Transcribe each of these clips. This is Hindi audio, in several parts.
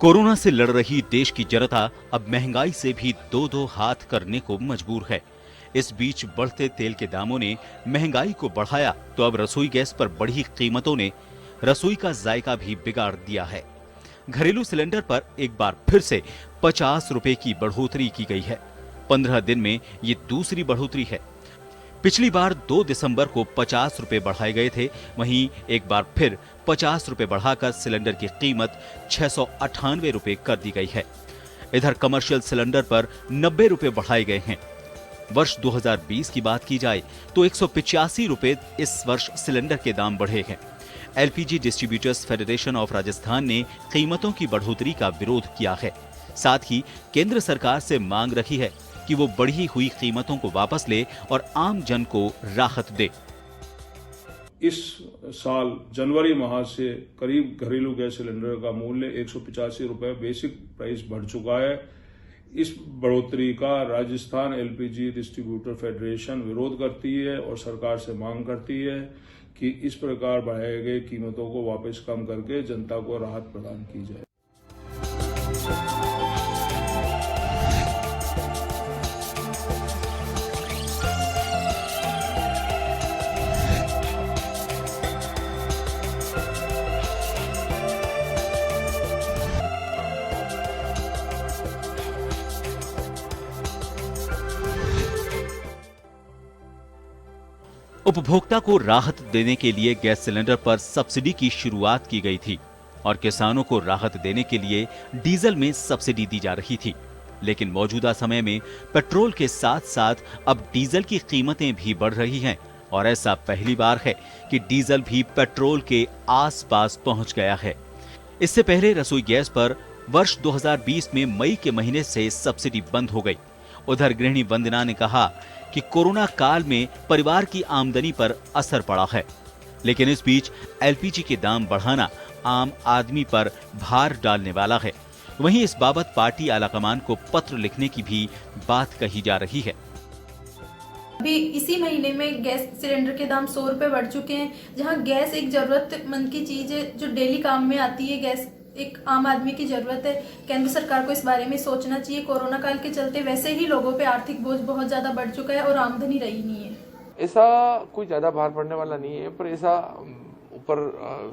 कोरोना से लड़ रही देश की जनता अब महंगाई से भी दो दो हाथ करने को मजबूर है। इस बीच बढ़ते तेल के दामों ने महंगाई को बढ़ाया तो अब रसोई गैस पर बढ़ी कीमतों ने रसोई का जायका भी बिगाड़ दिया है। घरेलू सिलेंडर पर एक बार फिर से 50 रुपए की बढ़ोतरी की गई है। 15 दिन में ये दूसरी बढ़ोतरी है। पिछली बार 2 दिसंबर को 50 रुपए बढ़ाए गए थे, वहीं एक बार फिर 50 रुपए बढ़ाकर सिलेंडर की कीमत 698 रुपए कर दी गई है। इधर कमर्शियल सिलेंडर पर 90 रुपए बढ़ाए गए हैं। वर्ष 2020 की बात की जाए तो 185 रुपए इस वर्ष सिलेंडर के दाम बढ़े हैं। LPG distributors federation of Rajasthan ने कीमतों की बढ़ोतरी का विरोध किया है। साथ ही केंद्र सरकार से मांग रखी है कि वो बढ़ी हुई कीमतों को वापस ले और आम जन को राहत दे। इस साल जनवरी माह से करीब घरेलू गैस सिलेंडर का मूल्य 185 रुपए बेसिक प्राइस बढ़ चुका है। इस बढ़ोतरी का राजस्थान एलपीजी डिस्ट्रीब्यूटर फेडरेशन विरोध करती है और सरकार से मांग करती है कि इस प्रकार बढ़ाए गए कीमतों को वापस कम करके जनता को राहत प्रदान की जाए। उपभोक्ता को राहत देने के लिए गैस सिलेंडर पर सब्सिडी की शुरुआत की गई थी और किसानों को राहत देने के लिए डीजल में सब्सिडी दी जा रही थी। लेकिन मौजूदा समय में पेट्रोल के साथ साथ अब डीजल की कीमतें भी बढ़ रही हैं और ऐसा पहली बार है कि डीजल भी पेट्रोल के आसपास पहुंच गया है। इससे पहले रसोई गैस पर वर्ष 2020 में मई के महीने से सब्सिडी बंद हो गई। उधर गृहिणी वंदना ने कहा कि कोरोना काल में परिवार की आमदनी पर असर पड़ा है, लेकिन इस बीच एलपीजी के दाम बढ़ाना आम आदमी पर भार डालने वाला है। वहीं इस बाबत पार्टी आलाकमान को पत्र लिखने की भी बात कही जा रही है। अभी इसी महीने में गैस सिलेंडर के दाम 100 रुपए बढ़ चुके हैं। जहां गैस एक जरूरतमंद की चीज है जो डेली काम में आती है, गैस एक आम आदमी की जरूरत है। केंद्र सरकार को इस बारे में सोचना चाहिए। कोरोना काल के चलते वैसे ही लोगों पे आर्थिक बोझ बहुत ज्यादा बढ़ चुका है और आमदनी रही नहीं है। ऐसा कोई ज्यादा भार पड़ने वाला नहीं है, पर ऐसा ऊपर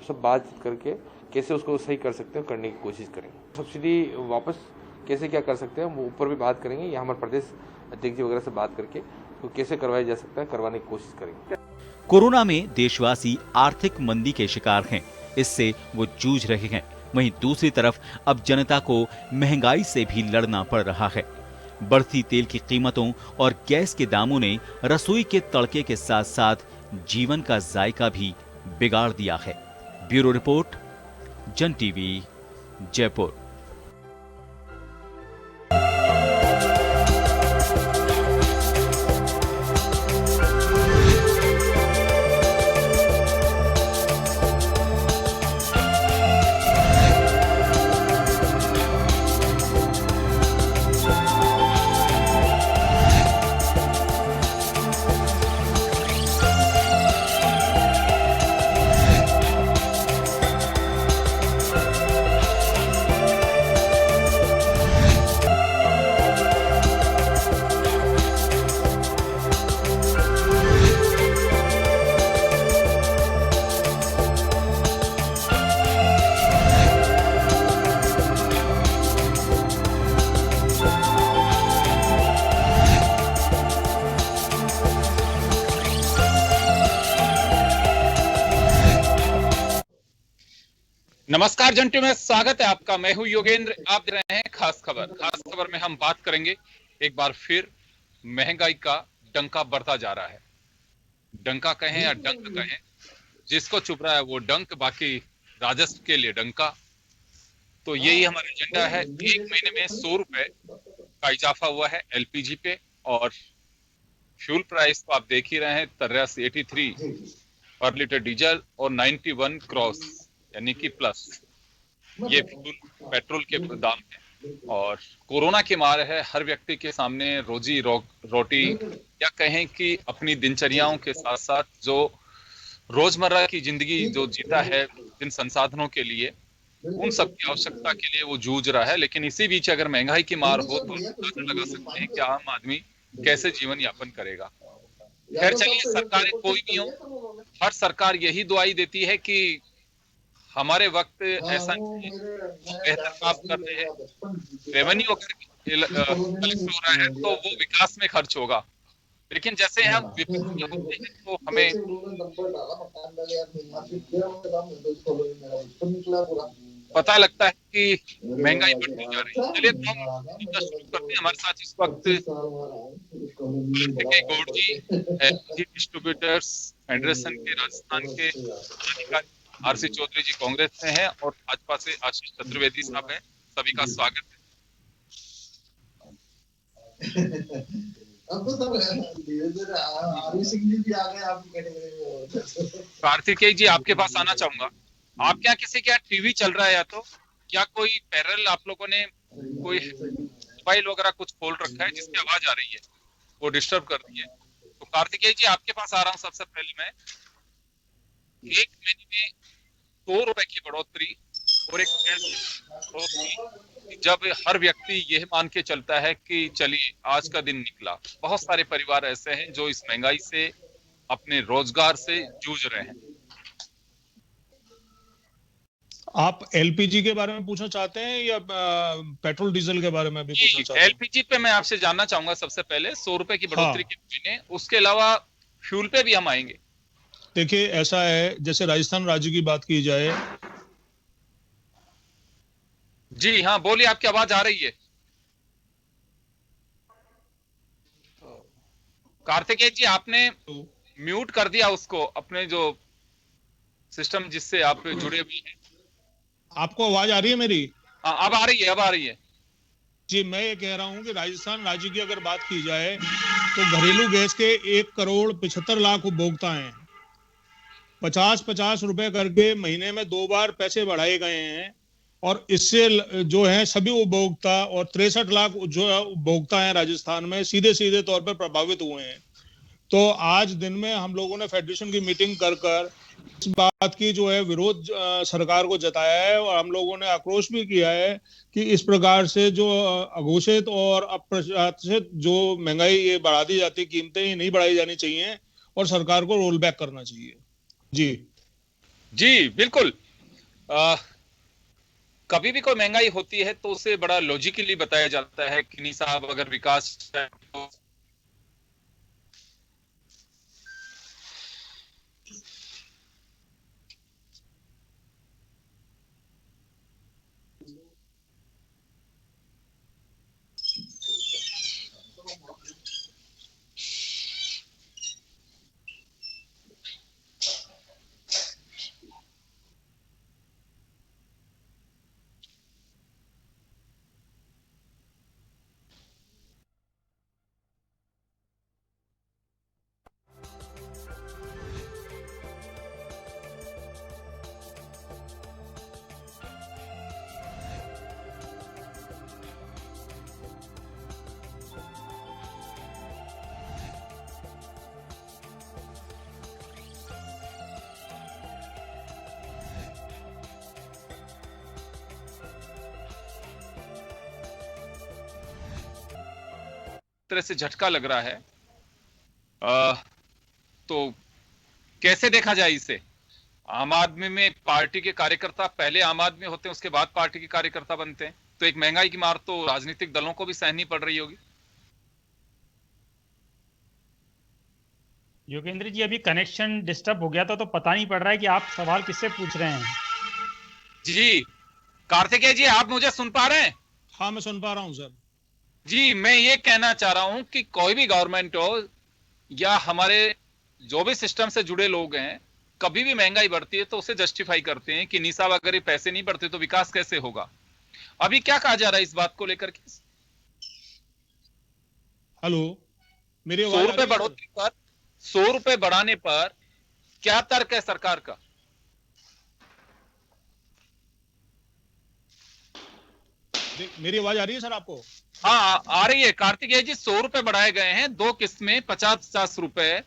सब बात करके कैसे उसको सही कर सकते हैं करने की कोशिश करेंगे। सब्सिडी वापस कैसे क्या कर सकते हैं वो ऊपर भी बात करेंगे, या हमारे प्रदेश अध्यक्ष जी वगैरह से बात करके तो कैसे करवाया जा सकता है करवाने की कोशिश करेंगे। कोरोना में देशवासी आर्थिक मंदी के शिकार हैं, इससे वो जूझ रहे हैं। वहीं दूसरी तरफ अब जनता को महंगाई से भी लड़ना पड़ रहा है। बढ़ती तेल की कीमतों और गैस के दामों ने रसोई के तड़के के साथ साथ जीवन का जायका भी बिगाड़ दिया है। ब्यूरो रिपोर्ट, जन टीवी, जयपुर। नमस्कार जंटू में स्वागत है आपका। मैं हूं योगेंद्र। आप देख रहे हैं खास खबर। खास खबर में हम बात करेंगे एक बार फिर महंगाई का डंका बढ़ता जा रहा है। डंका कहें या डंक कहें, जिसको चुभ रहा है वो डंक, बाकी राजस्व के लिए डंका। तो यही हमारा एजेंडा है। एक महीने में 100 रुपए का इजाफा हुआ है एलपीजी पे और फ्यूल प्राइस तो आप देख ही रहे हैं 83 पर लीटर डीजल और 91 क्रॉस यानी कि प्लस ये पेट्रोल के दाम है। और कोरोना की मार है, हर व्यक्ति के सामने रोजी रोटी या कहें कि अपनी दिनचर्याओं के साथ साथ जो रोजमर्रा की जिंदगी जो जीता है जिन संसाधनों के लिए, उन सब की आवश्यकता के लिए वो जूझ रहा है। लेकिन इसी बीच अगर महंगाई की मार हो तो अंदाजा लगा सकते हैं कि आम आदमी कैसे जीवन यापन करेगा। खैर चलिए, सरकारें कोई भी हो, हर सरकार यही दुआई देती है कि हमारे वक्त ऐसा नहीं है, वो बेहतर काम कर रहे हैं। रेवेन्यू अगर कलेक्ट हो रहा है तो वो विकास में खर्च होगा, लेकिन जैसे हम विपक्ष में होते हैं तो हमें पता लगता है कि महंगाई बढ़ती जा रही है। चलिए तो हम मुद्दा शुरू करते हैं। हमारे साथ इस वक्त कार्तिकेय गौड़ जी, एलपीजी डिस्ट्रीब्यूटर्स फेडरेशन के राजस्थान के अधिकारी, आरसी चौधरी जी कांग्रेस से हैं और भाजपा से आशीष चतुर्वेदी साहब हैं। सभी का स्वागत है। अब तो सब धीरे-धीरे आरवी सिंह जी भी आ गए आपकी कैटेगरी में। कार्तिकेय जी, आपके पास आना चाहूंगा। आपके यहाँ किसी के यहाँ टीवी चल रहा है या तो क्या कोई पैरेलल आप लोगों ने कोई मोबाइल वगैरह कुछ खोल रखा है जिसकी आवाज आ रही है, वो डिस्टर्ब कर रही है? तो कार्तिकेय जी, आपके पास आ रहा हूँ। सबसे पहले मैं 1 महीने में 100 रुपए की बढ़ोतरी और एक बढ़ोतरी, जब हर व्यक्ति यह मान के चलता है कि चलिए आज का दिन निकला। बहुत सारे परिवार ऐसे हैं जो इस महंगाई से, अपने रोजगार से जूझ रहे हैं। आप एलपीजी के बारे में पूछना चाहते हैं या पेट्रोल डीजल के बारे में भी पूछना चाहते हैं? एलपीजी पे मैं आपसे जानना चाहूंगा सबसे पहले। 100 रुपए की बढ़ोतरी की महीने, उसके अलावा फ्यूल पे भी हम आएंगे। देखिए, ऐसा है, जैसे राजस्थान राज्य की बात की जाए। जी हाँ, बोलिए, आपकी आवाज आ रही है। कार्तिकेय जी, आपने म्यूट कर दिया उसको, अपने जो सिस्टम जिससे आप जुड़े हुए हैं। आपको आवाज आ रही है मेरी? अब आ रही है, अब आ रही है जी। मैं ये कह रहा हूं कि राजस्थान राज्य की अगर बात की जाए तो घरेलू गैस के 1,75,00,000 उपभोक्ता हैं। 50-50 रुपए करके महीने में 2 बार पैसे बढ़ाए गए हैं और इससे जो है सभी उपभोक्ता और 63 लाख जो उपभोक्ता हैं राजस्थान में सीधे सीधे तौर पर प्रभावित हुए हैं। तो आज दिन में हम लोगों ने फेडरेशन की मीटिंग कर इस बात की जो है विरोध सरकार को जताया है और हम लोगों ने आक्रोश भी किया है कि इस प्रकार से जो अघोषित और अप्रत्याशित जो महंगाई ये बढ़ा दी जाती, कीमतें ये नहीं बढ़ाई जानी चाहिए और सरकार को रोल बैक करना चाहिए। जी बिल्कुल। कभी भी कोई महंगाई होती है तो उसे बड़ा लॉजिकली बताया जाता है कि नहीं साहब, अगर विकास तो तरह से झटका लग रहा है। तो कैसे देखा जाए इसे? आम आदमी में पार्टी के कार्यकर्ता पहले आम आदमी होते हैं, उसके बाद पार्टी के कार्यकर्ता बनते हैं, तो एक महंगाई की मार तो राजनीतिक दलों को भी सहनी पड़ रही होगी। योगेंद्र जी, अभी कनेक्शन डिस्टर्ब हो गया था तो पता नहीं पड़ रहा है कि आप सवाल किससे पूछ रहे हैं। जी कार्तिकेय जी, आप मुझे सुन पा रहे हैं? हाँ, मैं सुन पा रहा हूँ सर। जी, मैं ये कहना चाह रहा हूं कि कोई भी गवर्नमेंट हो या हमारे जो भी सिस्टम से जुड़े लोग हैं, कभी भी महंगाई बढ़ती है तो उसे जस्टिफाई करते हैं कि नहीं साहब, अगर ये पैसे नहीं बढ़ते तो विकास कैसे होगा। अभी क्या कहा जा रहा है इस बात को लेकर के? हेलो, मेरी 100 रुपए बढ़ोतरी पर, 100 रुपए बढ़ाने पर क्या तर्क है सरकार का? मेरी आवाज आ रही है सर आपको? हाँ, आ रही है। कार्तिकेय जी, 100 रुपए बढ़ाए गए हैं, 2 किस्त में 50-50 रुपए।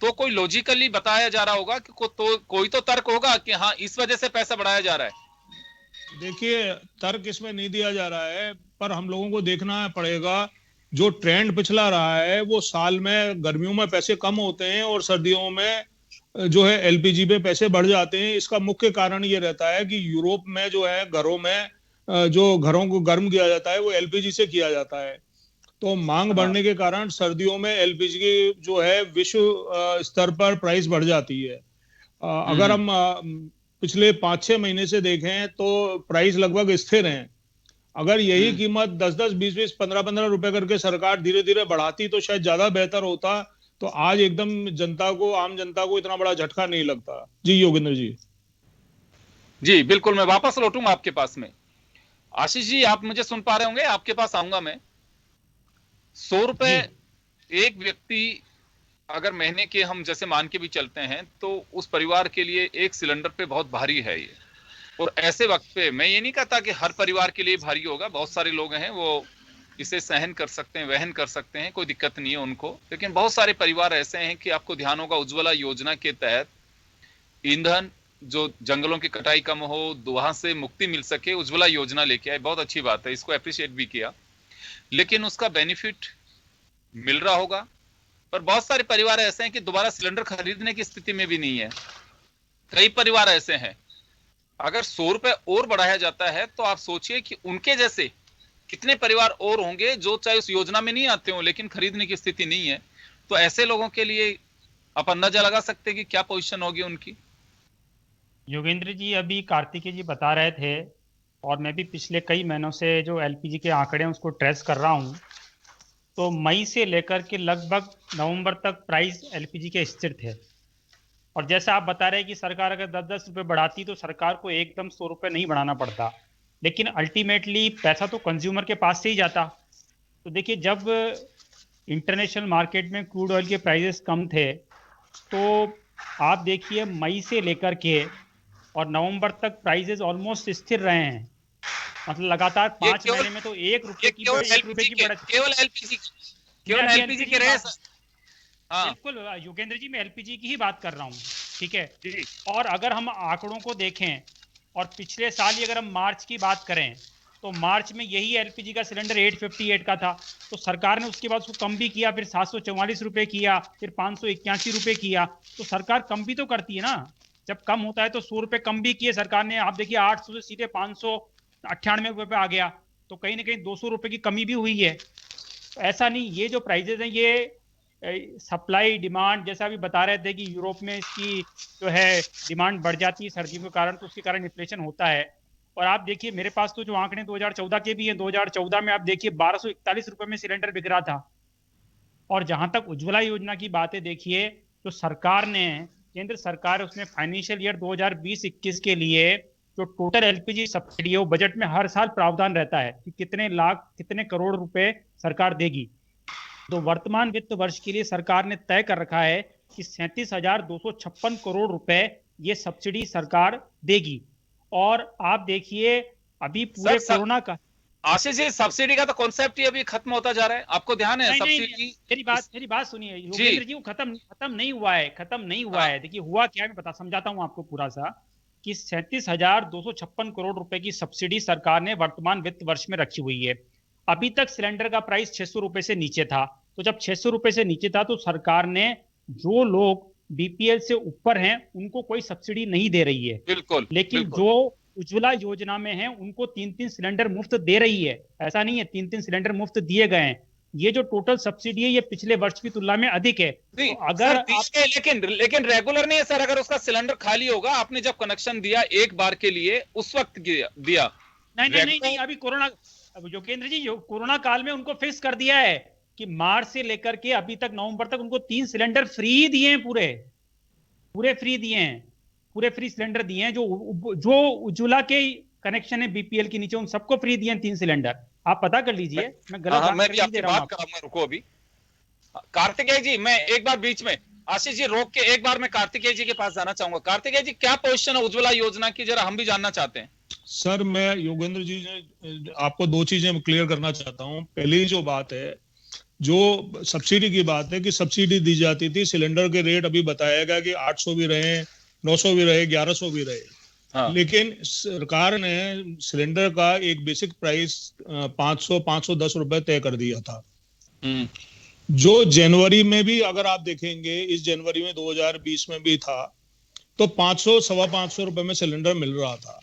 तो कोई लॉजिकली बताया जा रहा होगा कि कोई तो तर्क होगा कि हाँ, इस वजह से पैसा बढ़ाया जा रहा है। देखिए, तर्क इसमें नहीं दिया जा रहा है, पर हम लोगों को देखना पड़ेगा जो ट्रेंड पिछला रहा है वो साल में गर्मियों में पैसे कम होते हैं और सर्दियों में जो है एलपीजी पे पैसे बढ़ जाते हैं। इसका मुख्य कारण ये रहता है कि यूरोप में जो है घरों में जो घरों को गर्म किया जाता है वो एलपीजी से किया जाता है, तो मांग बढ़ने के कारण सर्दियों में एलपीजी की जो है विश्व स्तर पर प्राइस बढ़ जाती है। अगर हम पिछले 5-6 महीने से देखें तो प्राइस लगभग स्थिर हैं। अगर यही कीमत 10-10, 20-20, 15-15 रुपए करके सरकार धीरे धीरे बढ़ाती तो शायद ज्यादा बेहतर होता, तो आज एकदम जनता को, आम जनता को इतना बड़ा झटका नहीं लगता। जी योगेंद्र जी। जी बिल्कुल, मैं वापस लौटूंगा आपके पास में। आशीष जी, आप मुझे सुन पा रहे होंगे, आपके पास आऊंगा मैं। 100 रुपए एक व्यक्ति अगर महीने के हम जैसे मान के भी चलते हैं तो उस परिवार के लिए एक सिलेंडर पे बहुत भारी है ये। और ऐसे वक्त पे मैं ये नहीं कहता कि हर परिवार के लिए भारी होगा, बहुत सारे लोग हैं वो इसे सहन कर सकते हैं, वहन कर सकते हैं, कोई दिक्कत नहीं है उनको। लेकिन बहुत सारे परिवार ऐसे हैं कि आपको ध्यान होगा, उज्ज्वला योजना के तहत ईंधन, जो जंगलों की कटाई कम हो, वहां से मुक्ति मिल सके, उज्ज्वला योजना लेके आए, बहुत अच्छी बात है, इसको अप्रिशिएट भी किया। लेकिन उसका बेनिफिट मिल रहा होगा, पर बहुत सारे परिवार ऐसे हैं कि दोबारा सिलेंडर खरीदने की स्थिति में भी नहीं है। कई परिवार ऐसे हैं, अगर 100 रुपए और बढ़ाया जाता है तो आप सोचिए कि उनके जैसे कितने परिवार और होंगे जो चाहे उस योजना में नहीं आते हो लेकिन खरीदने की स्थिति नहीं है। तो ऐसे लोगों के लिए आप अंदाजा लगा सकते हैं कि क्या पोजीशन होगी उनकी। योगेंद्र जी, अभी कार्तिकेय जी बता रहे थे और मैं भी पिछले कई महीनों से जो एलपीजी के आंकड़े हैं उसको ट्रेस कर रहा हूं, तो मई से लेकर के लगभग नवंबर तक प्राइस एलपीजी के स्थिर थे। और जैसा आप बता रहे हैं कि सरकार अगर 10-10 रुपये बढ़ाती तो सरकार को एकदम 100 रुपये नहीं बढ़ाना पड़ता, लेकिन अल्टीमेटली पैसा तो कंज्यूमर के पास से ही जाता। तो देखिए, जब इंटरनेशनल मार्केट में क्रूड ऑयल के प्राइसेस कम थे तो आप देखिए मई से लेकर के और नवंबर तक प्राइसेस ऑलमोस्ट स्थिर रहे हैं। मतलब लगातार 5 महीने में तो 1 रुपये की बढ़त, केवल एलपीजी के रहे। हाँ। बिल्कुल योगेंद्र जी, मैं एलपीजी की ही बात कर रहा हूँ, ठीक है। और अगर हम आंकड़ों को देखें और पिछले साल ही अगर हम मार्च की बात करें तो मार्च में यही एलपीजी का सिलेंडर 858 का था, तो सरकार ने उसके बाद उसको कम भी किया, फिर 744 रुपये किया, फिर 581 रुपये किया। तो सरकार कम भी तो करती है ना, जब कम होता है तो 100 रुपये कम भी किए सरकार ने। आप देखिए 800 से सीधे 598 रुपये पे आ गया, तो कहीं ना कहीं 200 रुपये की कमी भी हुई है। तो ऐसा नहीं, ये जो प्राइजेज हैं ये सप्लाई डिमांड, जैसा अभी बता रहे थे कि यूरोप में इसकी जो है डिमांड बढ़ जाती है सर्दियों के कारण, तो उसके कारण इन्फ्लेशन होता है। और आप देखिए मेरे पास तो जो आंकड़े 2014 के भी हैं, 2014 में आप देखिए 1241 रुपए में सिलेंडर बिक रहा था। और जहां तक उज्ज्वला योजना की बातें देखिए, तो सरकार ने, केंद्र सरकार उसमें फाइनेंशियल ईयर 2020-21 के लिए जो टोटल एलपीजी सब्सिडी है वो बजट में हर साल प्रावधान रहता है कि कितने लाख, कितने करोड़ रुपए सरकार देगी। तो वर्तमान वित्त वर्ष के लिए सरकार ने तय कर रखा है कि 37,256 करोड़ रुपए ये सब्सिडी सरकार देगी। और आप देखिए अभी पूरे कोरोना का, आशीष जी, सब्सिडी का तो कॉन्सेप्ट ही अभी खत्म होता जा रहा है, आपको ध्यान है? सब्सिडी, मेरी बात सुनिए योगेंद्र जी, वो खत्म नहीं हुआ है, देखिए हुआ क्या, मैं समझाता हूँ आपको पूरा सा, कि 37,256 करोड़ रुपए की सब्सिडी सरकार ने वर्तमान वित्त वर्ष में रखी हुई है। अभी तक सिलेंडर का प्राइस 600 रुपए से नीचे था, तो जब 600 रुपए से नीचे था तो सरकार ने जो लोग बीपीएल से ऊपर हैं उनको कोई सब्सिडी नहीं दे रही है। बिल्कुल। लेकिन बिल्कुल। जो उज्ज्वला योजना में है उनको 3-3 सिलेंडर मुफ्त दे रही है। ऐसा नहीं है 3-3 सिलेंडर मुफ्त दिए गए हैं, ये जो टोटल सब्सिडी है ये पिछले वर्ष की तुलना में अधिक है। तो अगर लेकिन रेगुलर नहीं है सर, अगर उसका सिलेंडर खाली होगा, आपने जब कनेक्शन दिया एक बार के लिए उस वक्त दिया। नहीं, अभी कोरोना, योगेंद्र जी कोरोना काल में उनको फिक्स कर दिया है कि मार्च से लेकर के अभी तक नवंबर तक उनको 3 सिलेंडर फ्री दिए हैं, पूरे फ्री दिए हैं, पूरे फ्री सिलेंडर दिए हैं। जो उज्ज्वला के कनेक्शन है बीपीएल के नीचे उन सबको फ्री दिए हैं 3 सिलेंडर। आप पता कर लीजिए, मैं गलत मैं भी आपकी बात कराऊंगा, रुको अभी। कार्तिकेय जी, मैं एक बार बीच में आशीष जी रोक के एक बार मैं कार्तिकेय जी के पास जाना चाहूंगा। कार्तिकेय जी, क्या पोजीशन है उज्ज्वला योजना की, जरा हम भी जानना चाहते हैं। सर, मैं योगेंद्र जी ने आपको 2 चीजें क्लियर करना चाहता हूं। पहली जो बात है, जो सब्सिडी की बात है कि सब्सिडी दी जाती थी, सिलेंडर के रेट अभी बताया गया कि 800 भी रहे, 900 भी रहे, 1100 भी रहे। हाँ। लेकिन सरकार ने सिलेंडर का एक बेसिक प्राइस 510 रुपए तय कर दिया था, जो जनवरी में भी अगर आप देखेंगे, इस जनवरी में 2020 में भी था, तो 500-525 रुपए में सिलेंडर मिल रहा था।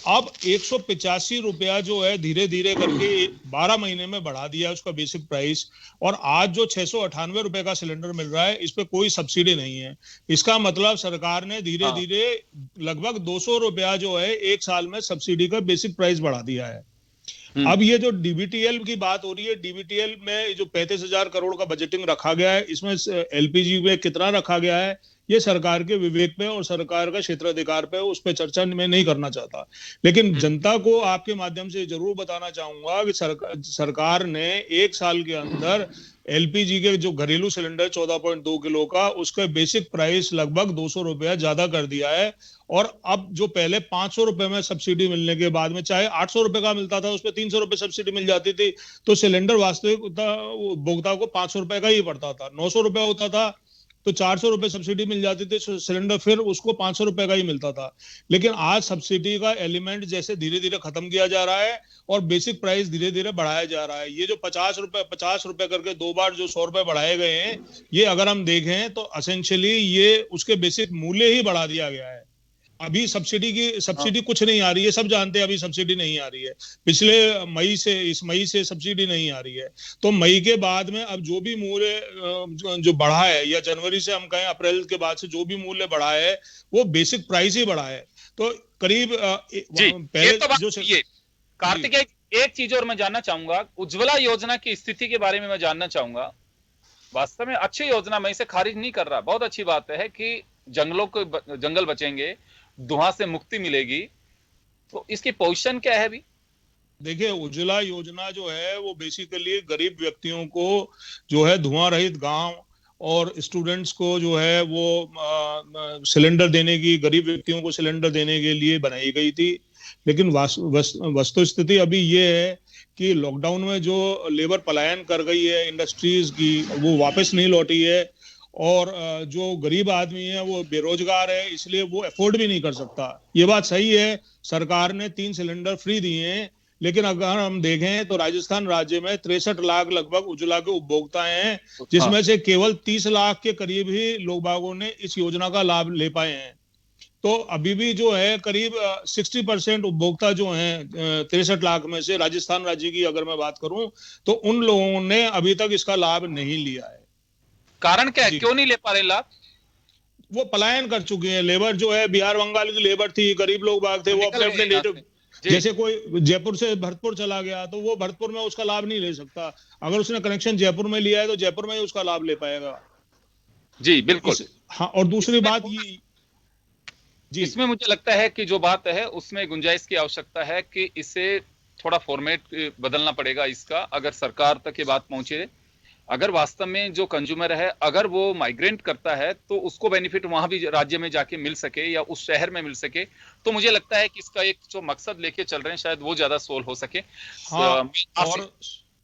अब 185 रुपया जो है धीरे धीरे करके 12 महीने में बढ़ा दिया उसका बेसिक प्राइस, और आज जो 698 रुपए का सिलेंडर मिल रहा है इस पे कोई सब्सिडी नहीं है। इसका मतलब सरकार ने धीरे धीरे लगभग 200 रुपया जो है एक साल में सब्सिडी का बेसिक प्राइस बढ़ा दिया है। अब ये जो डीबीटीएल की बात हो रही है, डीबीटीएल में जो 35,000 करोड़ का बजटिंग रखा गया है, इसमें एलपीजी में कितना रखा गया है ये सरकार के विवेक पे और सरकार का क्षेत्राधिकार पे, उस पर चर्चा मैं नहीं करना चाहता। लेकिन जनता को आपके माध्यम से जरूर बताना चाहूंगा कि सरकार ने एक साल के अंदर एलपीजी के जो घरेलू सिलेंडर 14.2 किलो का, उसका बेसिक प्राइस लगभग 200 रुपया ज्यादा कर दिया है। और अब जो पहले 500 रुपए में सब्सिडी मिलने के बाद में चाहे 800 रुपए का मिलता था, उस पर 300 रुपए सब्सिडी मिल जाती थी, तो सिलेंडर वास्तविक उपभोक्ता को 500 रुपए का ही पड़ता था। 900 रुपए होता था तो 400 रुपए सब्सिडी मिल जाती थी, सिलेंडर फिर उसको 500 रुपए का ही मिलता था। लेकिन आज सब्सिडी का एलिमेंट जैसे धीरे धीरे खत्म किया जा रहा है और बेसिक प्राइस धीरे धीरे बढ़ाया जा रहा है। ये जो 50 रुपए करके 2 बार जो 100 रुपए बढ़ाए गए हैं, ये अगर हम देखें तो असेंशियली ये उसके बेसिक मूल्य ही बढ़ा दिया गया है। अभी सब्सिडी कुछ नहीं आ रही है, सब जानते हैं अभी सब्सिडी नहीं आ रही है। पिछले इस मई से सब्सिडी नहीं आ रही है, तो मई के बाद में अब जो भी मूल्य जो बढ़ा है, या जनवरी से हम कहें अप्रैल के बाद से जो भी मूल्य बढ़ा है वो बेसिक प्राइस ही बढ़ा है। तो करीब पहले तो जो कार्तिक, एक चीज और मैं जानना चाहूंगा, उज्ज्वला योजना की स्थिति के बारे में मैं जानना चाहूंगा। वास्तव में अच्छी योजना, मैं इसे खारिज नहीं कर रहा, बहुत अच्छी बात है कि जंगल बचेंगे, धुआं से मुक्ति मिलेगी, तो इसकी पोजीशन क्या है अभी? देखिए, उज्ज्वला योजना जो है वो बेसिकली गरीब व्यक्तियों को जो है धुआं रहित गांव और स्टूडेंट्स को जो है वो सिलेंडर देने की, गरीब व्यक्तियों को सिलेंडर देने के लिए बनाई गई थी। लेकिन वस्तु स्थिति अभी ये है कि लॉकडाउन में जो लेबर पलायन कर गई है इंडस्ट्रीज की, वो वापस नहीं लौटी है, और जो गरीब आदमी है वो बेरोजगार है, इसलिए वो अफोर्ड भी नहीं कर सकता। ये बात सही है, सरकार ने 3 सिलेंडर फ्री दिए हैं, लेकिन अगर हम देखें तो राजस्थान राज्य में 63 लाख लगभग उज्ज्वला के उपभोक्ता हैं, जिसमें से केवल 30 लाख के करीब ही लोग बागों ने इस योजना का लाभ ले पाए हैं। तो अभी भी जो है करीब 60% उपभोक्ता जो हैं 63 लाख में से, राजस्थान राज्य की अगर मैं बात करूं, तो उन लोगों ने अभी तक इसका लाभ नहीं लिया है। कारण क्या है, क्यों नहीं ले पा रहे लाभ? वो पलायन कर चुके हैं। लेबर जो है बिहार बंगाल की लेबर थी, गरीब लोग बाग थे, वो अपने नेटिव, जैसे कोई जयपुर से भरतपुर चला गया तो वो भरतपुर में उसका लाभ नहीं ले सकता। अगर उसने कनेक्शन जयपुर में लिया है तो जयपुर में ही उसका लाभ ले पाएगा। जी बिल्कुल। हाँ, और दूसरी बात ये जी, इसमें मुझे लगता है कि जो बात है उसमें गुंजाइश की आवश्यकता है कि इसे थोड़ा फॉर्मेट बदलना पड़ेगा इसका, अगर सरकार तक ये बात पहुंचे। अगर वास्तव में जो कंज्यूमर है, अगर वो माइग्रेंट करता है तो उसको बेनिफिट वहां भी राज्य में जाके मिल सके या उस शहर में मिल सके, तो मुझे लगता है कि इसका एक जो मकसद लेके चल रहे हैं शायद वो ज्यादा सोल हो सके। हाँ, और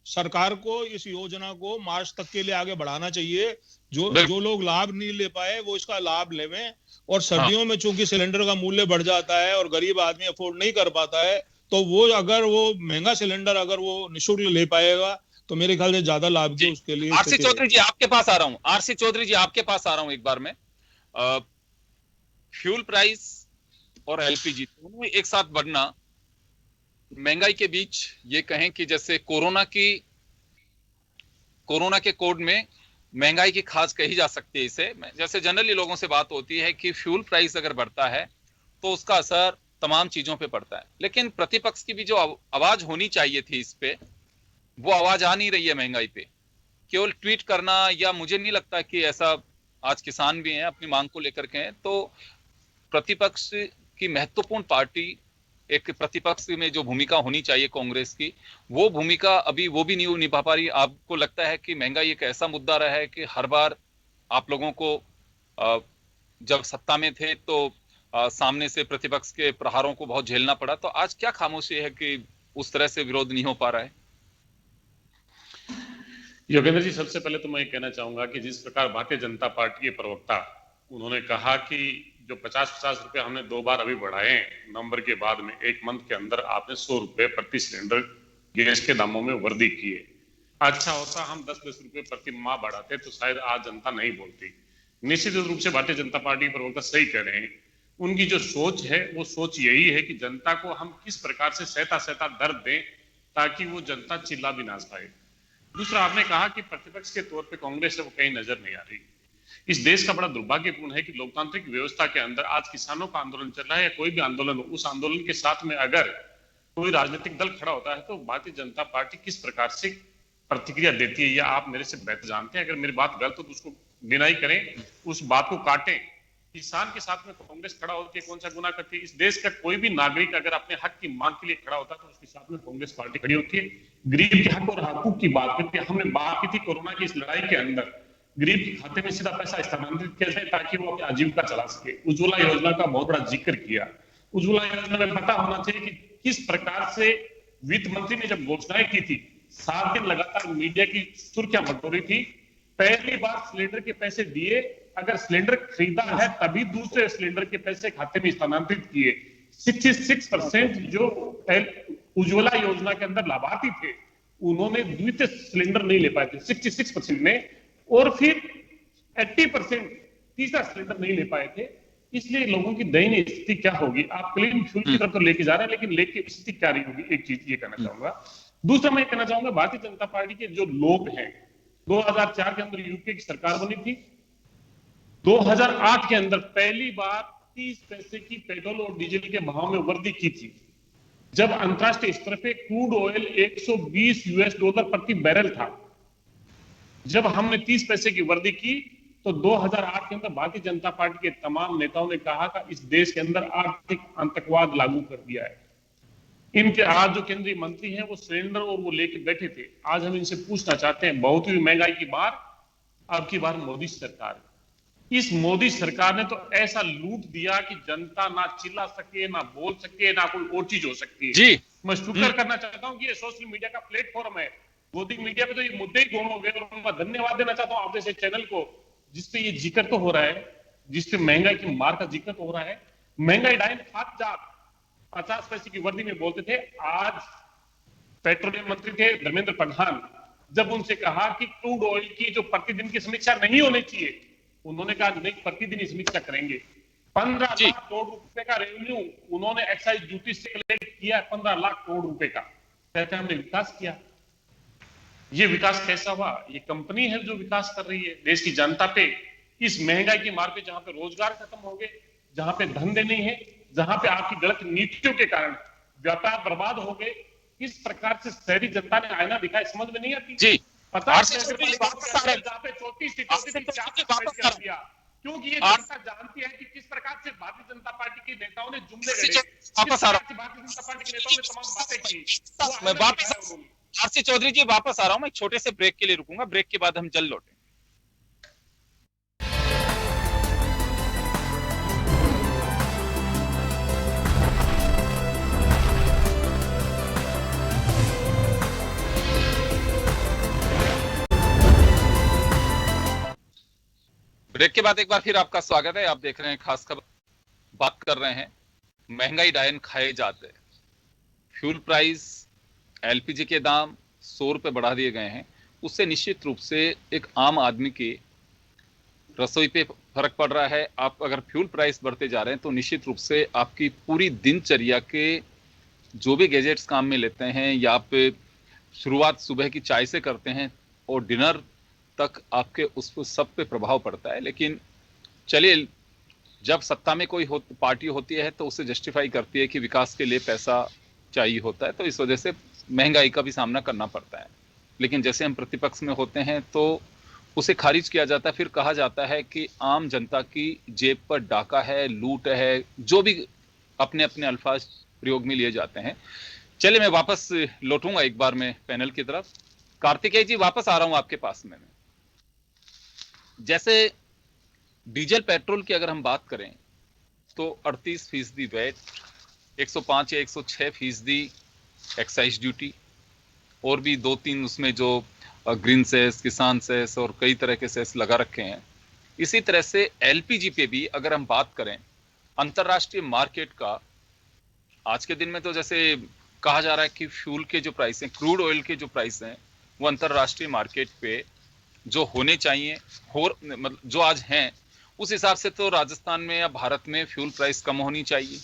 सरकार को इस योजना को मार्च तक के लिए आगे बढ़ाना चाहिए। जो लोग लाभ नहीं ले पाए वो इसका लाभ लेवें, और सर्दियों में चूंकि सिलेंडर का मूल्य बढ़ जाता है और गरीब आदमी अफोर्ड नहीं कर पाता है, तो वो अगर वो महंगा सिलेंडर अगर वो निःशुल्क ले पाएगा तो मेरे ख्याल से ज्यादा लाभ की उसके लिए। आरसी चौधरी जी आपके पास आ रहा हूं, आरसी चौधरी जी आपके पास आ रहा हूं एक बार में। फ्यूल प्राइस और एलपीजी दोनों एक साथ बढ़ना, महंगाई के बीच ये कहें कि जैसे कोरोना के कोड में महंगाई की खास कही जा सकती है इसे। जैसे जनरली लोगों से बात होती है कि फ्यूल प्राइस अगर बढ़ता है तो उसका असर तमाम चीजों पे पड़ता है, लेकिन प्रतिपक्ष की भी जो आवाज होनी चाहिए थी इस पे, वो आवाज आ नहीं रही है महंगाई पे। केवल ट्वीट करना, या मुझे नहीं लगता कि ऐसा, आज किसान भी हैं अपनी मांग को लेकर के हैं, तो प्रतिपक्ष की महत्वपूर्ण पार्टी, एक प्रतिपक्ष में जो भूमिका होनी चाहिए कांग्रेस की, वो भूमिका अभी वो भी नहीं निभा पा रही। आपको लगता है कि महंगाई एक ऐसा मुद्दा रहा है कि हर बार आप लोगों को जब सत्ता में थे तो सामने से प्रतिपक्ष के प्रहारों को बहुत झेलना पड़ा, तो आज क्या खामोशी है कि उस तरह से विरोध नहीं हो पा रहा है? योगेंद्र जी, सबसे पहले तो मैं कहना चाहूंगा कि जिस प्रकार भारतीय जनता पार्टी के प्रवक्ता उन्होंने कहा कि जो 50-50 रुपए हमने 2 बार अभी बढ़ाए हैं नवंबर के बाद में, 1 मंथ के अंदर आपने 100 रुपए प्रति सिलेंडर गैस के दामों में वृद्धि की है। अच्छा होता हम 10-10 रुपए प्रति माह बढ़ाते तो शायद आज जनता नहीं बोलती। निश्चित रूप से भारतीय जनता पार्टी प्रवक्ता सही कह रहे हैं। उनकी जो सोच है वो सोच यही है कि जनता को हम किस प्रकार से सहता दर्द दें ताकि वो जनता चिल्ला भी ना पाए। दूसरा, आपने कहा कि प्रतिपक्ष के तौर पे कांग्रेस वो कहीं नजर नहीं आ रही। इस देश का बड़ा दुर्भाग्यपूर्ण है कि लोकतांत्रिक व्यवस्था के अंदर आज किसानों का आंदोलन चल रहा है या कोई भी आंदोलन हो, उस आंदोलन के साथ में अगर कोई राजनीतिक दल खड़ा होता है तो भारतीय जनता पार्टी किस प्रकार से प्रतिक्रिया देती है, या आप मेरे से बेहतर जानते हैं। अगर मेरी बात गलत हो तो उसको डिनाई करें, उस बात को काटें। किसान के साथ में कांग्रेस खड़ा होती है, कौन सा गुनाह करती है? इस देश का कोई भी नागरिक अगर अपने हक की मांग के लिए खड़ा होता है तो उसके साथ में कांग्रेस पार्टी खड़ी होती है। गरीब के हक और हकूक की बात करती है। हमने बात की थी कोरोना की इस लड़ाई के अंदर गरीब के खाते में सीधा पैसा स्थानांतरित किया जाए ताकि वो अपनी आजीविका चला सके। उज्ज्वला योजना का बहुत बड़ा जिक्र किया। उज्ज्वला योजना में पता होना चाहिए कि किस प्रकार से वित्त मंत्री ने जब घोषणाएं की थी, 7 दिन लगातार मीडिया की सुर्खियां बटोरी थी। पहली बार सिलेंडर के पैसे दिए, अगर सिलेंडर खरीदा है तभी दूसरे सिलेंडर के पैसे खाते में स्थानांतरित किए। 66% जो उज्ज्वला योजना के अंदर लाभार्थी थे उन्होंने द्वितीय सिलेंडर नहीं ले पाए थे, 66% ने, और फिर 80% तीसरा सिलेंडर नहीं ले पाए थे। इसलिए लोगों की दयनीय स्थिति क्या होगी? आप क्लीन फ्यूल की तरफ तो लेके जा रहे हैं, लेकिन लेके स्थिति क्या रही होगी? एक चीज ये कहना चाहूंगा। दूसरा मैं कहना चाहूंगा, भारतीय जनता पार्टी के जो लोग हैं, 2004 के अंदर यूपीए की सरकार बनी थी। 2008 के अंदर पहली बार 30 पैसे की पेट्रोल और डीजल के भाव में वृद्धि की थी। जब अंतरराष्ट्रीय स्तर पे क्रूड ऑयल $120 प्रति बैरल था, जब हमने 30 पैसे की वृद्धि की तो 2008 के अंदर भारतीय जनता पार्टी के तमाम नेताओं ने कहा कि इस देश के अंदर आर्थिक आतंकवाद लागू कर दिया है। इनके आज जो केंद्रीय मंत्री हैं वो सिलेंडर और वो लेके बैठे थे। आज हम इनसे पूछना चाहते हैं, बहुत ही महंगाई की बार, अब की बार मोदी सरकार, इस मोदी सरकार ने तो ऐसा लूट दिया कि जनता ना चिल्ला सके, ना बोल सके, ना कोई और चीज हो सकती है जी। मैं शुक्र करना चाहता हूं कि ये सोशल मीडिया का प्लेटफॉर्म है। मोदी मीडिया पे तो ये मुद्दे ही गुम हो गए, और उनका धन्यवाद देना चाहता हूं आप जैसे चैनल को, जिसपे ये जिक्र तो हो रहा है, जिसपे महंगाई की मार का जिक्र तो हो रहा है। महंगाई डायन 50 पैसे की वृद्धि में बोलते थे। आज पेट्रोलियम मंत्री थे धर्मेंद्र प्रधान, जब उनसे कहा कि क्रूड ऑयल की जो प्रतिदिन की समीक्षा नहीं होनी चाहिए, उन्होंने कहा नहीं, प्रतिदिन की समीक्षा करेंगे। 15 लाख करोड़ रुपए का रेवेन्यू उन्होंने एक्साइज ड्यूटी से कलेक्ट किया, 15 लाख करोड़ रुपए का। कहते हैं हमने विकास किया। ये विकास कैसा हुआ? ये कंपनी है जो विकास कर रही है देश की जनता पे। इस महंगाई की मार पे जहां पे रोजगार खत्म हो गए, जहां पे धंधे नहीं है, जहां पे आपकी गलत नीतियों के कारण व्यापार बर्बाद हो गए, किस प्रकार से शहरी जनता ने आईना दिखाया समझ में नहीं आती जी। पता क्योंकि ये जनता जानती है कि किस प्रकार से भारतीय जनता पार्टी के नेताओं ने जुमले गढ़े, वापस आ रहा हूं, भारतीय जनता पार्टी के नेताओं ने तमाम बातें की। मैं वापस आरसी चौधरी जी वापस आ रहा हूं। मैं छोटे से ब्रेक के लिए रुकूंगा, ब्रेक के बाद हम जल्द लौटें। ब्रेक के बाद एक बार फिर आपका स्वागत है। आप देख रहे हैं खास खबर। बात कर रहे हैं महंगाई डायन खाए जाते, फ्यूल प्राइस, एलपीजी के दाम 100 रुपए बढ़ा दिए गए हैं। उससे निश्चित रूप से एक आम आदमी की रसोई पे फर्क पड़ रहा है। आप अगर फ्यूल प्राइस बढ़ते जा रहे हैं तो निश्चित रूप से आपकी पूरी दिनचर्या के जो भी गैजेट्स काम में लेते हैं, या आप शुरुआत सुबह की चाय से करते हैं और डिनर तक आपके उस सब पे प्रभाव पड़ता है। लेकिन चलिए, जब सत्ता में कोई पार्टी होती है तो उसे जस्टिफाई करती है कि विकास के लिए पैसा चाहिए होता है, तो इस वजह से महंगाई का भी सामना करना पड़ता है। लेकिन जैसे हम प्रतिपक्ष में होते हैं तो उसे खारिज किया जाता है। फिर कहा जाता है कि आम जनता की जेब पर डाका है, लूट है, जो भी अपने अपने अल्फाज प्रयोग में लिए जाते हैं। चलिए, मैं वापस लौटूंगा एक बार मैं पैनल की तरफ। कार्तिकेय जी, वापस आ रहा हूं आपके पास में। जैसे डीजल पेट्रोल की अगर हम बात करें तो 38% वैट, 105 या 106% एक्साइज ड्यूटी, और भी 2-3 उसमें जो ग्रीन सेस, किसान सेस और कई तरह के सेस लगा रखे हैं। इसी तरह से एलपीजी पे भी अगर हम बात करें अंतरराष्ट्रीय मार्केट का आज के दिन में तो जैसे कहा जा रहा है कि फ्यूल के जो प्राइस हैं, क्रूड ऑयल के जो प्राइस हैं, वो अंतरराष्ट्रीय मार्केट पे जो होने चाहिए मतलब जो आज हैं, उस हिसाब से तो राजस्थान में या भारत में फ्यूल प्राइस कम होनी चाहिए,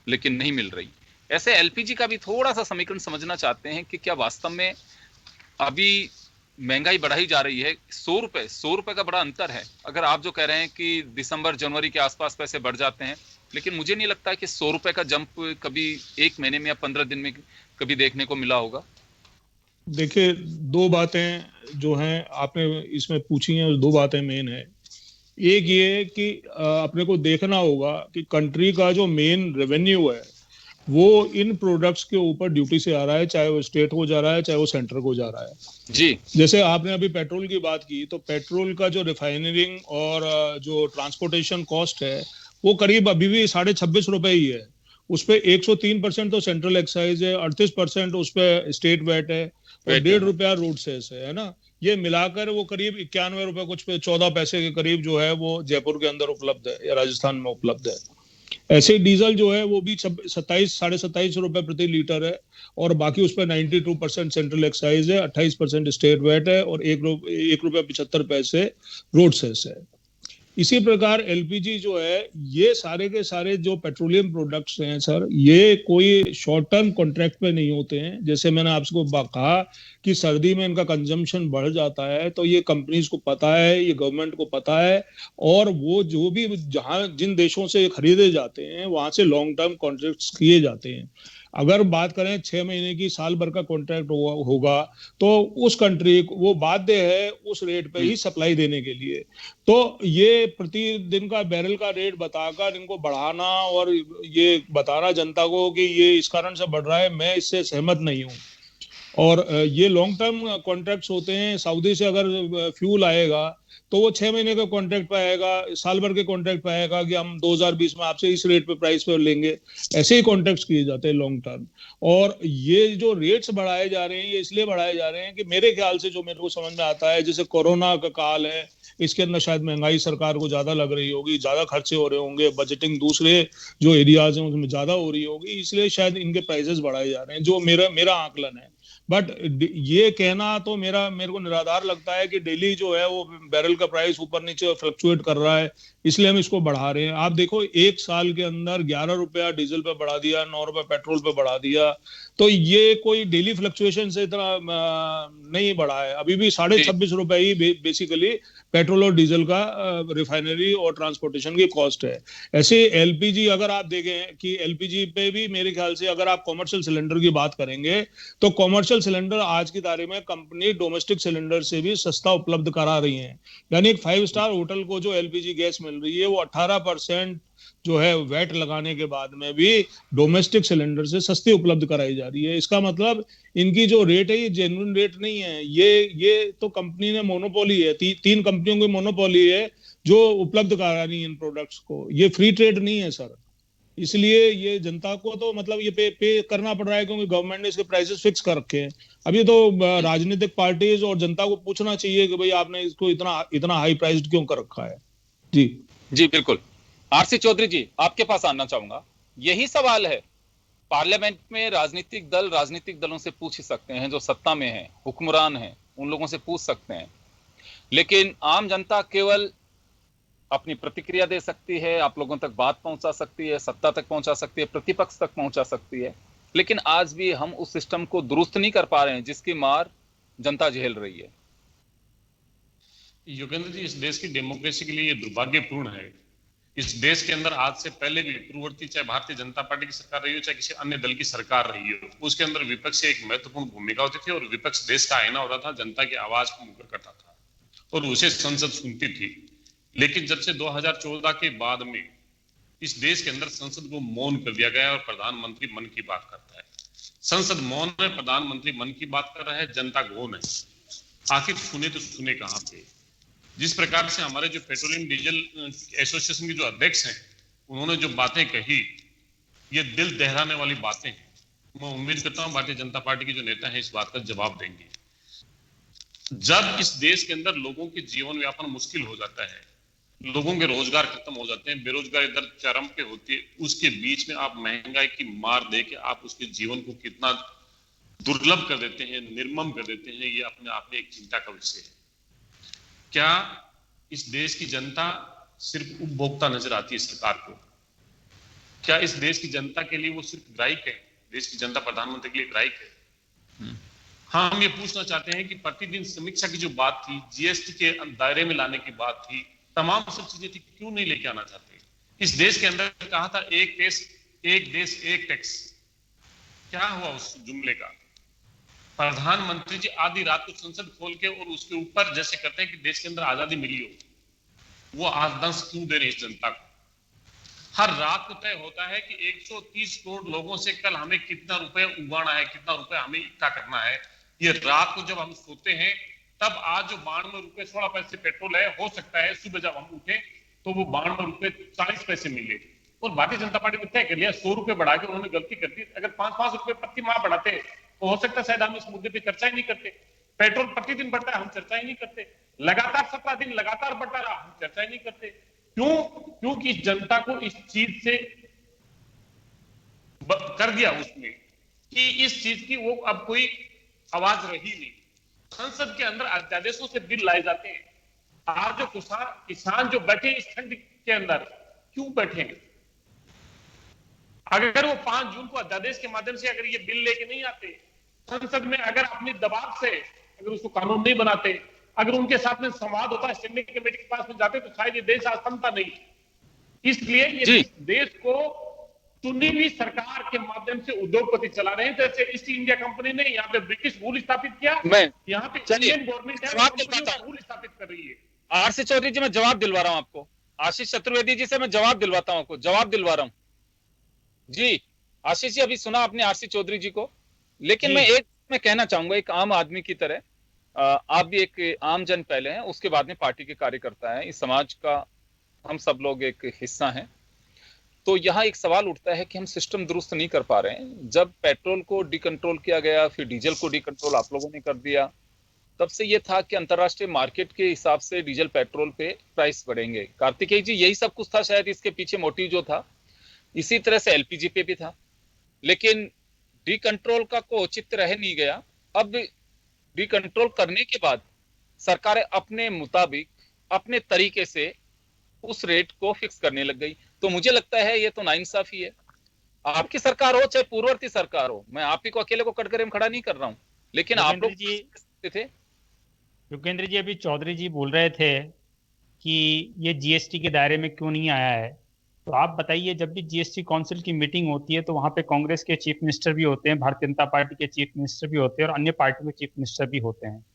लेकिन नहीं मिल रही। ऐसे एलपीजी का भी थोड़ा सा समीकरण समझना चाहते हैं कि क्या वास्तव में अभी महंगाई बढ़ाई जा रही है। 100 रुपए का बड़ा अंतर है। अगर आप जो कह रहे हैं कि दिसंबर जनवरी के आसपास पैसे बढ़ जाते हैं, लेकिन मुझे नहीं लगता है कि 100 रुपए का जंप कभी एक महीने में या 15 दिन में कभी देखने को मिला होगा। देखिए, दो बातें जो हैं आपने इसमें पूछी हैं, दो बातें मेन है। एक ये कि अपने को देखना होगा कि कंट्री का जो मेन रेवेन्यू है वो इन प्रोडक्ट्स के ऊपर ड्यूटी से आ रहा है, चाहे वो स्टेट को जा रहा है, चाहे वो सेंटर को जा रहा है। जी, जैसे आपने अभी पेट्रोल की बात की, तो पेट्रोल का जो रिफाइनरिंग और जो ट्रांसपोर्टेशन कॉस्ट है वो करीब अभी भी 26.5 रुपए ही है। उस पे 103% तो सेंट्रल एक्साइज है, 38% उस पे स्टेट वैट है और 1.5 रुपया रोड सेस है ना। ये मिलाकर वो करीब 91 रुपए कुछ पे 14 पैसे के करीब जो है वो जयपुर के अंदर उपलब्ध है या राजस्थान में उपलब्ध है। ऐसे ही डीजल जो है वो भी 27-27.5 रुपए प्रति लीटर है और बाकी उस पर 92% सेंट्रल एक्साइज है, 28% स्टेट वैट है और 1.75 रोड सेस है। इसी प्रकार एलपीजी जो है, ये सारे के सारे जो पेट्रोलियम प्रोडक्ट्स हैं सर, ये कोई शॉर्ट टर्म कॉन्ट्रैक्ट पे नहीं होते हैं। जैसे मैंने आपको कहा कि सर्दी में इनका कंजम्पशन बढ़ जाता है, तो ये कंपनीज को पता है, ये गवर्नमेंट को पता है, और वो जो भी जहां जिन देशों से खरीदे जाते हैं वहां से लॉन्ग टर्म कॉन्ट्रैक्ट्स किए जाते हैं। अगर बात करें 6 महीने की, साल भर का कॉन्ट्रैक्ट होगा तो उस कंट्री को वो बाध्य है उस रेट पे ही सप्लाई देने के लिए। तो ये प्रतिदिन का बैरल का रेट बताकर इनको बढ़ाना और ये बताना जनता को कि ये इस कारण से बढ़ रहा है, मैं इससे सहमत नहीं हूँ। और ये लॉन्ग टर्म कॉन्ट्रैक्ट्स होते हैं। सऊदी से अगर फ्यूल आएगा तो वो 6 महीने का कॉन्ट्रैक्ट पे आएगा, साल भर के कॉन्ट्रैक्ट पे आएगा कि हम 2020 में आपसे इस रेट पे प्राइस पे लेंगे। ऐसे ही कॉन्ट्रैक्ट्स किए जाते हैं लॉन्ग टर्म। और ये जो रेट्स बढ़ाए जा रहे हैं, ये इसलिए बढ़ाए जा रहे हैं कि मेरे ख्याल से जो मेरे को समझ में आता है, जैसे कोरोना का काल है, इसके अंदर शायद महंगाई सरकार को ज्यादा लग रही होगी, ज्यादा खर्चे हो रहे होंगे, बजटिंग दूसरे जो एरियाज हैं उसमें ज्यादा हो रही होगी, इसलिए शायद इनके प्राइसेस बढ़ाए जा रहे हैं, जो मेरा आकलन है। बट ये कहना तो मेरे को निराधार लगता है कि डेली जो है वो बैरल का प्राइस ऊपर नीचे फ्लक्चुएट कर रहा है, इसलिए हम इसको बढ़ा रहे हैं। आप देखो, एक साल के अंदर 11 रुपया डीजल पे बढ़ा दिया, 9 रुपया पेट्रोल पे बढ़ा दिया, तो ये कोई डेली फ्लक्चुएशन से इतना नहीं बढ़ा है। अभी भी 26.5 रुपए ही बेसिकली पेट्रोल और डीजल का रिफाइनरी और ट्रांसपोर्टेशन की कॉस्ट है। ऐसे एलपीजी अगर आप देखें कि एलपीजी पे भी मेरे ख्याल से अगर आप कॉमर्शियल सिलेंडर की बात करेंगे तो कॉमर्शियल सिलेंडर आज की तारीख में कंपनी डोमेस्टिक सिलेंडर से भी सस्ता उपलब्ध करा रही है। यानी एक 5 स्टार होटल को जो एलपीजी गैस मिल रही है वो 18% जो है वैट लगाने के बाद में भी डोमेस्टिक सिलेंडर से सस्ती उपलब्ध कराई जा रही है। इसका मतलब इनकी जो रेट है ये जेन्युइन रेट नहीं है, ये तो कंपनी ने मोनोपोली है, 3 कंपनियों की मोनोपोली है जो उपलब्ध करा रही है इन प्रोडक्ट्स को। ये फ्री ट्रेड नहीं है सर, इसलिए ये जनता को तो मतलब ये पे करना पड़ रहा है क्योंकि गवर्नमेंट ने इसके प्राइसेस फिक्स कर रखे हैं। अब ये तो राजनीतिक पार्टीज और जनता को पूछना चाहिए कि भाई आपने इसको इतना हाई प्राइस्ड क्यों कर रखा है। जी बिल्कुल। आरसी चौधरी जी, आपके पास आना चाहूंगा। यही सवाल है, पार्लियामेंट में राजनीतिक दलों से पूछ सकते हैं, जो सत्ता में हैं, हुक्मरान हैं, उन लोगों से पूछ सकते हैं, लेकिन आम जनता केवल अपनी प्रतिक्रिया दे सकती है, आप लोगों तक बात पहुंचा सकती है, सत्ता तक पहुंचा सकती है, प्रतिपक्ष तक पहुंचा सकती है, लेकिन आज भी हम उस सिस्टम को दुरुस्त नहीं कर पा रहे हैं जिसकी मार जनता झेल रही है। योगेंद्र जी, इस देश की डेमोक्रेसी के लिए ये दुर्भाग्यपूर्ण है। इस देश के अंदर आज से पहले भी पूर्ववर्ती, चाहे भारतीय जनता पार्टी की सरकार रही हो, चाहे किसी अन्य दल की सरकार रही हो, उसके अंदर विपक्ष की एक महत्वपूर्ण भूमिका होती थी और विपक्ष देश का आईना होता था, जनता की आवाज को मुकर करता था और उसे संसद सुनती थी। लेकिन जब से 2014 के बाद में इस देश के अंदर संसद को मौन कर दिया गया और प्रधानमंत्री मन की बात करता है। संसद मौन है, प्रधानमंत्री मन की बात कर रहा है, जनता गौन है। आखिर सुने तो सुने कहां पे? जिस प्रकार से हमारे जो पेट्रोलियम डीजल एसोसिएशन के जो अध्यक्ष हैं, उन्होंने जो बातें कही, ये दिल दहराने वाली बातें हैं। मैं उम्मीद करता हूं भारतीय जनता पार्टी के जो नेता हैं इस बात का जवाब देंगे। जब इस देश के अंदर लोगों के जीवन यापन मुश्किल हो जाता है, लोगों के रोजगार खत्म हो जाते हैं, बेरोजगारी दर चरम पे होती है, उसके बीच में आप महंगाई की मार दे के आप उसके जीवन को कितना दुर्लभ कर देते हैं, निर्मम कर देते हैं, ये अपने आप में एक चिंता का विषय है। क्या इस देश की जनता सिर्फ उपभोक्ता नजर आती है सरकार को? क्या इस देश की जनता के लिए वो सिर्फ ग्राहक है? देश की जनता प्रधानमंत्री के लिए ग्राहक है? हाँ, हम ये पूछना चाहते हैं कि प्रतिदिन समीक्षा की जो बात थी, जीएसटी के दायरे में लाने की बात थी, तमाम सब चीजें थी, क्यों नहीं लेके आना चाहते? इस देश के अंदर कहा था एक देश एक टैक्स, क्या हुआ उस जुमले का? प्रधानमंत्री जी आधी रात को संसद खोल के और उसके ऊपर जैसे करते हैं कि देश के अंदर आजादी मिली हो, वो आदंश क्यों दे रहे इस जनता को? हर रात को तय होता है कि 130 करोड़ लोगों से कल हमें कितना रुपए उगाना है, कितना रुपए हमें इकट्ठा करना है। ये रात को जब हम सोते हैं तब आज जो 92 रुपए 16 पैसे पेट्रोल है, हो सकता है सुबह जब हम उठे तो वो 92 रुपए 40 पैसे मिले। और भारतीय जनता पार्टी ने तय कर लिया 100 रुपए बढ़ा के उन्होंने गलती कर दी। अगर 5-5 रुपए प्रति माह बढ़ाते तो हो सकता है शायद हम इस मुद्दे पे चर्चा ही नहीं करते। पेट्रोल प्रतिदिन बढ़ता है, हम चर्चा ही नहीं करते। लगातार 17 दिन लगातार बढ़ता रहा, हम चर्चा ही नहीं करते। क्यों? क्योंकि इस जनता को इस चीज से कर दिया उसने कि इस चीज की वो अब कोई आवाज रही नहीं। संसद के अंदर अध्यादेशों से बिल लाए जाते हैं। आज जो किसान जो बैठे इस ठंड के अंदर क्यों बैठे हैं? अगर वो 5 जून को अध्यादेश के माध्यम से अगर ये बिल लेके नहीं आते संसद में, अगर अपने दबाव से अगर उसको कानून नहीं बनाते, अगर उनके साथ में संवाद होता है, स्टैंडिंग कमेटी के पास में जाते तो शायद ये देश आज थमता नहीं। इसलिए ये देश को चुनी हुई सरकार के माध्यम से उद्योगपति चला रहे हैं। जैसे ईस्ट इंडिया कंपनी ने यहाँ पे ब्रिटिश रूल स्थापित किया, यहाँ पे इंडियन गवर्नमेंट है रूल स्थापित कर रही है। आरसी चौधरी जी, मैं जवाब दिलवा रहा हूं आपको। आशीष चतुर्वेदी जी से मैं जवाब दिलवाता हूं, आपको जवाब दिलवा रहा हूं जी। आशीष जी, अभी सुना आपने आरसी चौधरी जी को, लेकिन मैं कहना चाहूंगा एक आम आदमी की तरह, आप भी एक आम जन पहले हैं, उसके बाद में पार्टी के कार्यकर्ता हैं, इस समाज का हम सब लोग एक हिस्सा हैं। तो यहाँ एक सवाल उठता है कि हम सिस्टम दुरुस्त नहीं कर पा रहे हैं। जब पेट्रोल को डिकंट्रोल किया गया, फिर डीजल को डिकंट्रोल आप लोगों ने कर दिया, तब से ये था कि अंतर्राष्ट्रीय मार्केट के हिसाब से डीजल पेट्रोल पे प्राइस बढ़ेंगे। कार्तिकेय जी, यही सब कुछ था शायद इसके पीछे मोटिव जो था। इसी तरह से एलपीजी पे भी था, लेकिन डिकंट्रोल का कोई औचित्य रह नहीं गया। अब डिकंट्रोल करने के बाद सरकारें अपने मुताबिक अपने तरीके से उस रेट को फिक्स करने लग गई। तो मुझे लगता है ये तो नाइंसाफी है। आपकी सरकार हो चाहे पूर्ववर्ती सरकार हो, मैं आप ही को अकेले को कटघरे में खड़ा नहीं कर रहा हूं, लेकिन आप लोग थे। योगेंद्र जी, अभी चौधरी जी बोल रहे थे कि ये जीएसटी के दायरे में क्यों नहीं आया है, तो आप बताइए, जब भी जीएसटी काउंसिल की मीटिंग होती है तो वहां पे कांग्रेस के चीफ मिनिस्टर भी होते हैं, भारतीय जनता पार्टी के चीफ मिनिस्टर भी होते हैं और अन्य पार्टियों के चीफ मिनिस्टर भी होते हैं।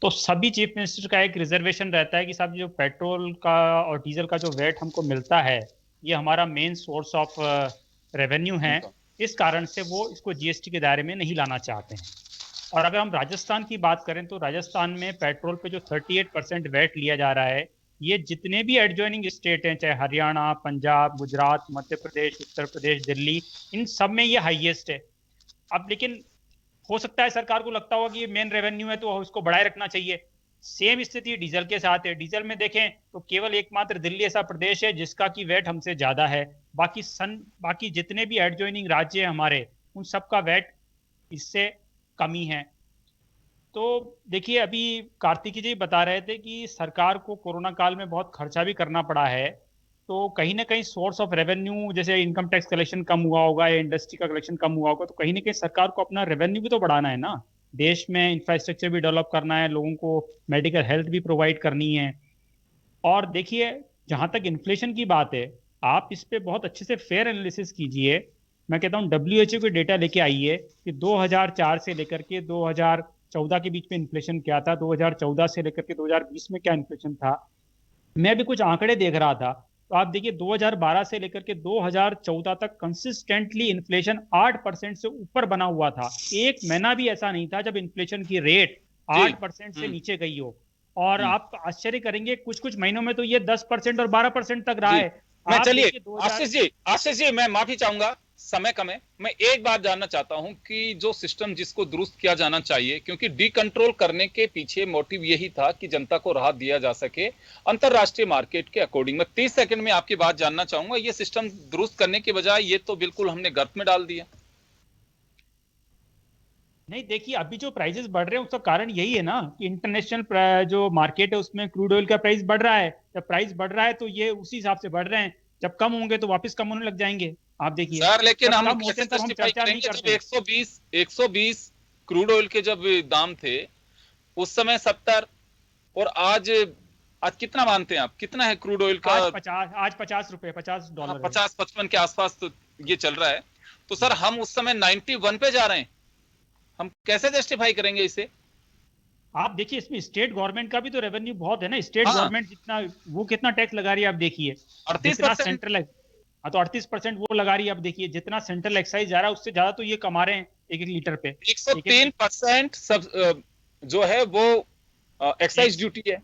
तो सभी चीफ मिनिस्टर का एक रिजर्वेशन रहता है कि साहब जो पेट्रोल का और डीजल का जो वेट हमको मिलता है, ये हमारा मेन सोर्स ऑफ रेवेन्यू है, इस कारण से वो इसको जीएसटी के दायरे में नहीं लाना चाहते हैं। और अगर हम राजस्थान की बात करें तो राजस्थान में पेट्रोल पे जो 38% वेट लिया जा रहा है, ये जितने भी एडजॉइनिंग स्टेट हैं, चाहे हरियाणा, पंजाब, गुजरात, मध्य प्रदेश, उत्तर प्रदेश, दिल्ली, इन सब में ये हाईएस्ट है। अब लेकिन हो सकता है सरकार को लगता होगा कि ये मेन रेवेन्यू है तो इसको बढ़ाए रखना चाहिए। सेम स्थिति डीजल के साथ है। डीजल में देखें तो केवल एकमात्र दिल्ली ऐसा प्रदेश है जिसका की वेट हमसे ज्यादा है। बाकी जितने भी एडजॉइनिंग राज्य हैं हमारे, उन सबका वेट इससे कमी है। तो देखिए, अभी कार्तिकी जी बता रहे थे कि सरकार को कोरोना काल में बहुत खर्चा भी करना पड़ा है, तो कहीं ना कहीं सोर्स ऑफ रेवेन्यू, जैसे इनकम टैक्स कलेक्शन कम हुआ होगा या इंडस्ट्री का कलेक्शन कम हुआ होगा, तो कहीं ना कहीं सरकार को अपना रेवेन्यू भी तो बढ़ाना है ना। देश में इंफ्रास्ट्रक्चर भी डेवलप करना है, लोगों को मेडिकल हेल्थ भी प्रोवाइड करनी है। और देखिए, जहाँ तक इन्फ्लेशन की बात है, आप इस पर बहुत अच्छे से फेयर एनालिसिस कीजिए। मैं कहता हूँ WHO के डेटा लेके आइए कि 2004 से लेकर के 2014 के बीच में इन्फ्लेशन क्या था, 2014 से लेकर के 2020 में क्या इन्फ्लेशन था। मैं भी कुछ आंकड़े देख रहा था, तो आप देखिए 2012 से लेकर के 2014 तक कंसिस्टेंटली इन्फ्लेशन 8% से ऊपर बना हुआ था। एक महीना भी ऐसा नहीं था जब इन्फ्लेशन की रेट 8% से नीचे गई हो। और आप आश्चर्य करेंगे, कुछ कुछ महीनों में तो ये 10% और 12% तक रहा है। मैं चलिए आशीष जी मैं माफी चाहूंगा, समय कम है, मैं एक बात जानना चाहता हूं कि जो सिस्टम जिसको दुरुस्त किया जाना चाहिए, क्योंकि डी कंट्रोल करने के पीछे मोटिव यही था कि जनता को राहत दिया जा सके अंतरराष्ट्रीय मार्केट के अकॉर्डिंग। मैं 30 सेकंड में आपकी बात जानना चाहूंगा, ये सिस्टम दुरुस्त करने के बजाय ये तो बिल्कुल हमने गर्त में डाल दिया। नहीं, देखिए अभी जो प्राइसेस बढ़ रहे हैं उसका कारण यही है ना कि इंटरनेशनल जो मार्केट है उसमें क्रूड ऑयल का प्राइस बढ़ रहा है। जब प्राइस बढ़ रहा है तो ये उसी हिसाब से बढ़ रहे हैं, जब कम होंगे तो वापस कम होने लग जाएंगे। आप देखिए सर, लेकिन जब हम कम होते हैं तो हम चर्चा नहीं करते। 120 क्रूड ऑयल के जब दाम थे उस समय 70, और आज कितना मानते हैं आप, कितना है क्रूड ऑयल का? आज 50 रुपए, $50 50-55 के आसपास तो ये चल रहा है। तो सर हम उस समय 91 पे जा रहे हैं, हम कैसे जस्टिफाई करेंगे इसे? आप देखिए इसमें स्टेट गवर्नमेंट का भी तो रेवेन्यू बहुत है ना। स्टेट गवर्नमेंट जितना वो कितना टैक्स लगा रही है आप देखिए, 38%। सेंट्रल तो 38% वो लगा रही है। आप देखिए जितना सेंट्रल एक्साइज जा रहा है उससे ज्यादा तो ये कमा रहे हैं एक लीटर पे। 103% सब जो है वो एक्साइज ड्यूटी है,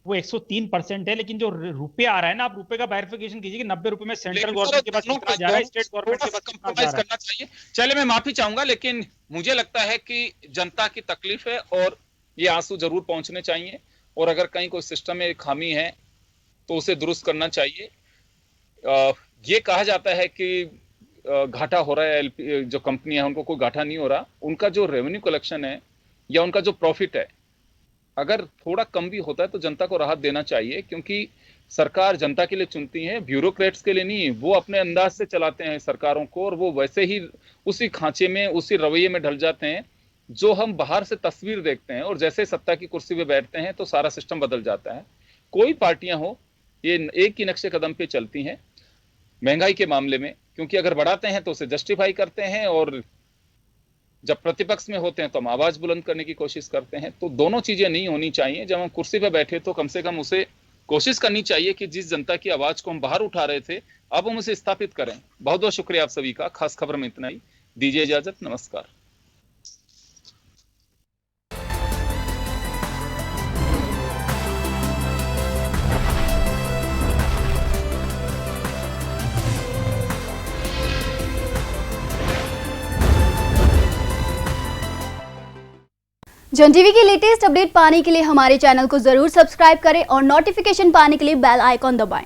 वो 103% है। लेकिन जो रुपए आ रहा है ना, आप रुपए का वेरिफिकेशन कीजिए कि 90 रुपए में सेंट्रल गवर्नमेंट के पास कितना जा रहा है, स्टेट गवर्नमेंट के पास कितना जा रहा है। करना चाहिए। चले, मैं माफी चाहूंगा, लेकिन मुझे लगता है कि जनता की तकलीफ है और ये आंसू जरूर पहुंचने चाहिए, और अगर कहीं कोई सिस्टम में खामी है तो उसे दुरुस्त करना चाहिए। ये कहा जाता है कि घाटा हो रहा है, जो कंपनी है उनको कोई घाटा नहीं हो रहा। उनका जो रेवेन्यू कलेक्शन है या उनका जो प्रॉफिट है अगर थोड़ा कम भी होता है तो जनता को राहत देना चाहिए, क्योंकि सरकार जनता के लिए चुनती है, ब्यूरोक्रेट्स के लिए नहीं। वो अपने अंदाज से चलाते हैं सरकारों को, और वो वैसे ही उसी खांचे में, उसी रवैये में ढल जाते हैं जो हम बाहर से तस्वीर देखते हैं, और जैसे सत्ता की कुर्सी पे बैठते हैं तो सारा सिस्टम बदल जाता है। कोई पार्टियां हो, ये एक ही नक्शे कदम पे चलती हैं महंगाई के मामले में, क्योंकि अगर बढ़ाते हैं तो उसे जस्टिफाई करते हैं, और जब प्रतिपक्ष में होते हैं तो हम आवाज बुलंद करने की कोशिश करते हैं। तो दोनों चीजें नहीं होनी चाहिए। जब हम कुर्सी पे बैठे तो कम से कम उसे कोशिश करनी चाहिए कि जिस जनता की आवाज को हम बाहर उठा रहे थे अब हम उसे स्थापित करें। बहुत बहुत शुक्रिया आप सभी का। खास खबर में इतना ही, दीजिए इजाजत, नमस्कार। जन टीवी की लेटेस्ट अपडेट पाने के लिए हमारे चैनल को जरूर सब्सक्राइब करें और नोटिफिकेशन पाने के लिए बेल आइकॉन दबाएं।